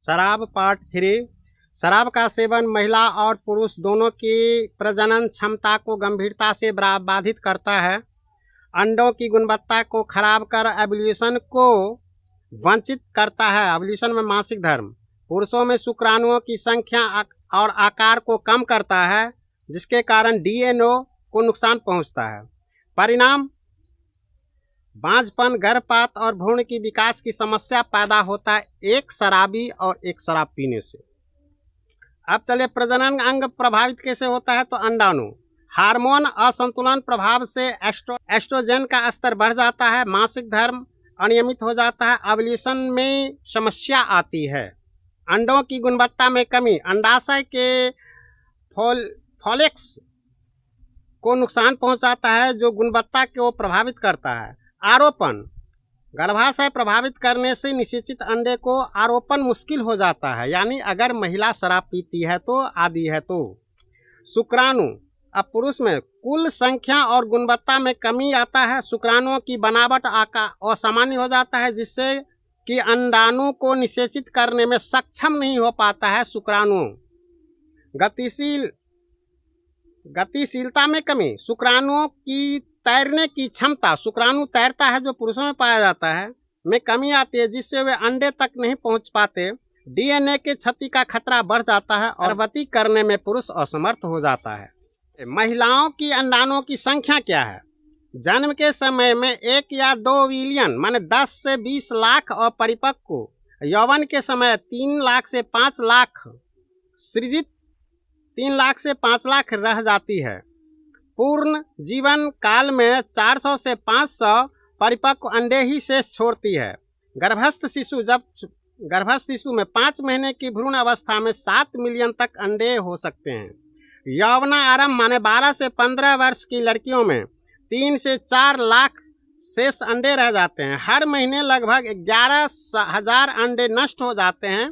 शराब पार्ट 3। शराब का सेवन महिला और पुरुष दोनों की प्रजनन क्षमता को गंभीरता से बाधित करता है। अंडों की गुणवत्ता को खराब कर एवोल्यूशन को वंचित करता है। एवोल्यूशन में मासिक धर्म पुरुषों में शुक्राणुओं की संख्या और आकार को कम करता है, जिसके कारण डीएनए को नुकसान पहुंचता है। परिणाम बांझपन, गर्भपात और भ्रूण की विकास की समस्या पैदा होता है एक शराबी और एक शराब पीने से। अब चलिए प्रजनन अंग प्रभावित कैसे होता है। तो अंडाणु हार्मोन असंतुलन प्रभाव से एस्ट्रोजन का स्तर बढ़ जाता है, मासिक धर्म अनियमित हो जाता है, एवोल्यूशन में समस्या आती है। अंडों की गुणवत्ता में कमी अंडाशय के फॉलिक्स को नुकसान पहुंचाता है, जो गुणवत्ता को प्रभावित करता है। आरोपण गर्भाशय प्रभावित करने से निषेचित अंडे को आरोपण मुश्किल हो जाता है, यानी अगर महिला शराब पीती है तो आदि है तो। शुक्राणु अब पुरुष में कुल संख्या और गुणवत्ता में कमी आता है। शुक्राणुओं की बनावट असामान्य हो जाता है, जिससे कि अंडाणु को निषेचित करने में सक्षम नहीं हो पाता है। शुक्राणु गतिशीलता में कमी शुक्राणुओं की तैरने की क्षमता, शुक्राणु तैरता है जो पुरुषों में पाया जाता है, में कमी आती है, जिससे वे अंडे तक नहीं पहुंच पाते। डीएनए के क्षति का खतरा बढ़ जाता है और गर्भवती करने में पुरुष असमर्थ हो जाता है। महिलाओं की अंडाणुओं की संख्या क्या है। जन्म के समय में 1 या 2 बिलियन माने 10 से 20 लाख और परिपक्व यौवन के समय 3 लाख से 5 लाख सृजित 3 लाख से 5 लाख रह जाती है। पूर्ण जीवन काल में 400 से 500 परिपक्व अंडे ही शेष छोड़ती है। गर्भस्थ शिशु में 5 महीने की भ्रूण अवस्था में 7 मिलियन तक अंडे हो सकते हैं। यौवना आरंभ माने 12 से 15 वर्ष की लड़कियों में 3 से 4 लाख शेष अंडे रह जाते हैं। हर महीने लगभग 11,000 अंडे नष्ट हो जाते हैं।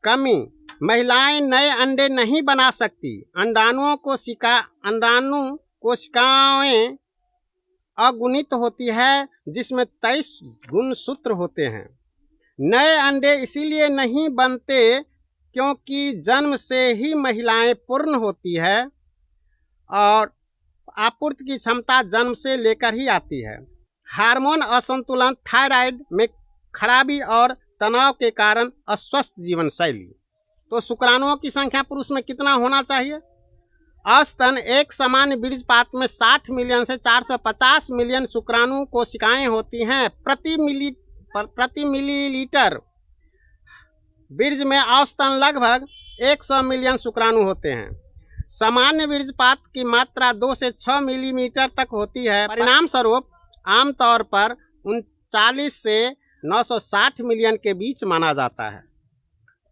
कमी महिलाएं नए अंडे नहीं बना सकती। अंडाणु कोशिकाएं अगुणित होती है, जिसमें 23 गुणसूत्र होते हैं। नए अंडे इसीलिए नहीं बनते क्योंकि जन्म से ही महिलाएं पूर्ण होती है और आपूर्ति की क्षमता जन्म से लेकर ही आती है। हार्मोन असंतुलन, थायराइड में खराबी और तनाव के कारण अस्वस्थ जीवन शैली। तो शुक्राणुओं की संख्या पुरुष में कितना होना चाहिए। औसतन एक सामान्य बीजपात में 60 मिलियन से 450 मिलियन शुक्राणु कोशिकाएं होती हैं। प्रति मिलीलीटर बीज में औसतन लगभग 100 मिलियन शुक्राणु होते हैं। सामान्य बीजपात की मात्रा 2 से 6 मिलीमीटर तक होती है। परिणाम स्वरूप आमतौर पर 39 से 960 मिलियन के बीच माना जाता है।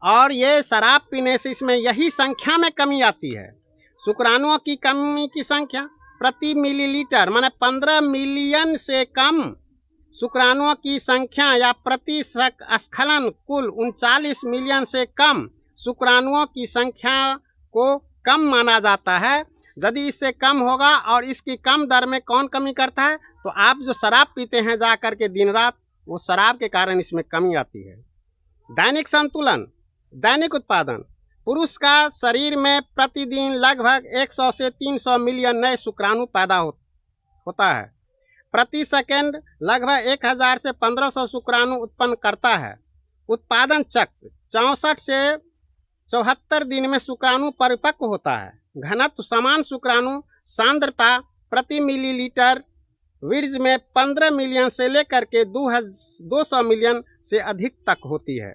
और ये शराब पीने से इसमें यही संख्या में कमी आती है। शुक्राणुओं की कमी की संख्या प्रति मिलीलीटर माने 15 मिलियन से कम शुक्राणुओं की संख्या या प्रति स्खलन कुल 39 मिलियन से कम शुक्राणुओं की संख्या को कम माना जाता है। यदि इससे कम होगा, और इसकी कम दर में कौन कमी करता है, तो आप जो शराब पीते हैं जा कर के दिन रात, वो शराब के कारण इसमें कमी आती है। दैनिक संतुलन, दैनिक उत्पादन पुरुष का शरीर में प्रतिदिन लगभग 100 से 300 मिलियन नए शुक्राणु पैदा होता है। प्रति सेकंड लगभग 1000 से 1500 शुक्राणु उत्पन्न करता है। उत्पादन चक्र 64 से 74 दिन में शुक्राणु परिपक्व होता है। घनत्व समान शुक्राणु सांद्रता प्रति मिलीलीटर वीर्य में 15 मिलियन से लेकर के 200 मिलियन से अधिक तक होती है।